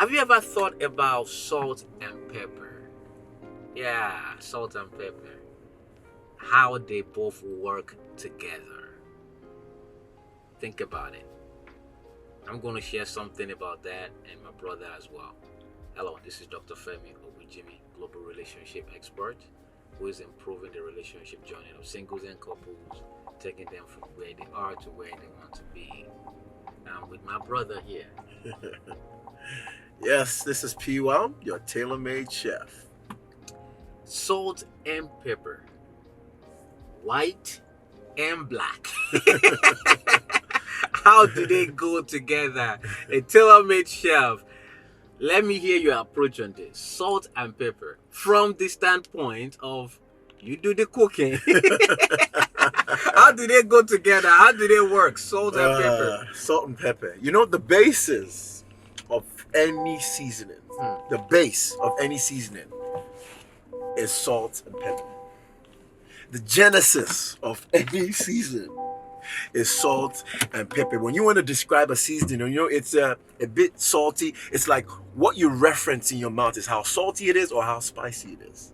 Have you ever thought about salt and pepper? Yeah, salt and pepper. How they both work together. Think about it. I'm going to share something about that and my brother as well. Hello, this is Dr. Femi Ogunjinmi, global relationship expert, who is improving the relationship journey of singles and couples, taking them from where they are to where they want to be. I'm with my brother here. Yes, this is PWOW, your tailor-made chef. Salt and pepper, white and black. How do they go together? A tailor-made chef. Let me hear your approach on this. Salt and pepper. From the standpoint of you do the cooking. How do they go together? How do they work? Salt and pepper. Salt and pepper. You know, the basis of any seasoning, the base of any seasoning is salt and pepper. The genesis of any seasoning is salt and pepper. When you want to describe a seasoning, you know, it's a bit salty. It's like what you reference in your mouth is how salty it is or how spicy it is.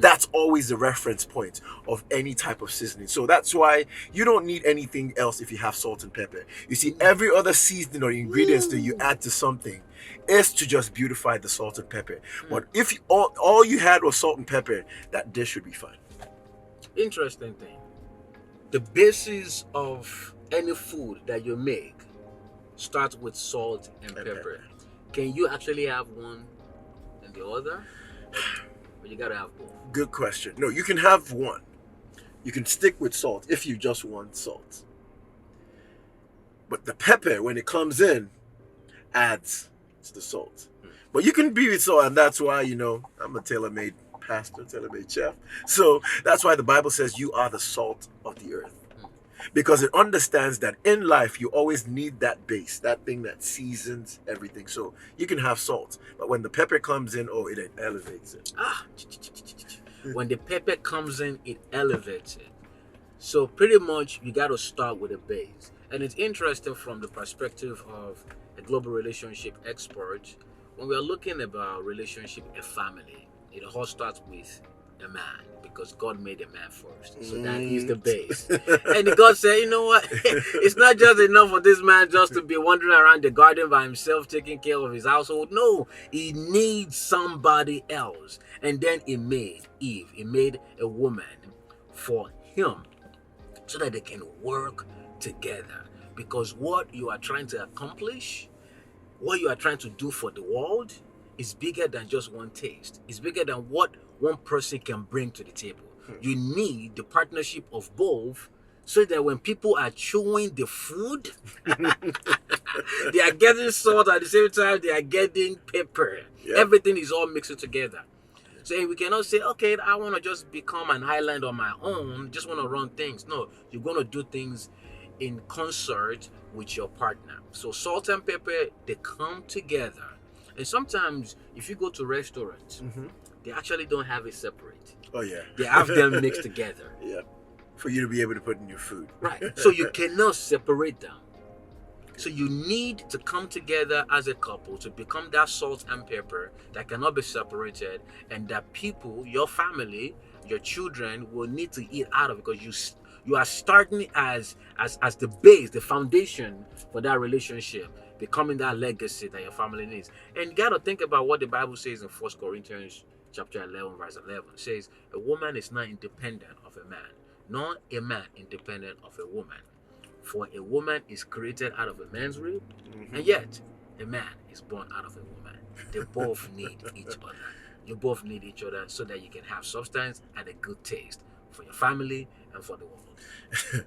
That's always the reference point of any type of seasoning. So that's why you don't need anything else if you have salt and pepper. You see, every other seasoning or ingredients that you add to something is to just beautify the salt and pepper. But if all you had was salt and pepper, that dish would be fine. Interesting thing. The basis of any food that you make starts with salt and pepper. Can you actually have one and the other? But you gotta have both. Good question. No, you can have one. You can stick with salt if you just want salt. But the pepper, when it comes in, adds to the salt. But you can be with salt, and that's why, you know, I'm a tailor-made pastor, tailor-made chef. So that's why the Bible says you are the salt of the earth. Because it understands that in life you always need that base, that thing that seasons everything. So you can have salt, but when the pepper comes in, it elevates it. When the pepper comes in, it elevates it. So pretty much you got to start with a base. And it's interesting from the perspective of a global relationship expert. When we are looking about relationship and family, it all starts with a man, because God made a man first. So that is the base. And God said, you know what? It's not just enough for this man just to be wandering around the garden by himself, taking care of his household. No, he needs somebody else. And then he made Eve. He made a woman for him so that they can work together. Because what you are trying to accomplish, what you are trying to do for the world, is bigger than just one taste. It's bigger than what one person can bring to the table. You need the partnership of both, so that when people are chewing the food, they are getting salt at the same time, they are getting pepper. Yep. Everything is all mixed together. So we cannot say, okay, I want to just become an island on my own, just want to run things. No, you're going to do things in concert with your partner. So salt and pepper, they come together. And sometimes, if you go to restaurants, they actually don't have it separate. Oh, yeah. They have them mixed together. Yeah. For you to be able to put in your food. Right. So you cannot separate them. So you need to come together as a couple to become that salt and pepper that cannot be separated, and that people, your family, your children will need to eat out of, because you are starting as the base, the foundation for that relationship, becoming that legacy that your family needs. And you got to think about what the Bible says in 1 Corinthians chapter 11, verse 11. It says, a woman is not independent of a man, nor a man independent of a woman. For a woman is created out of a man's rib, and yet a man is born out of a woman. They both need each other. You both need each other so that you can have substance and a good taste for your family and for the world.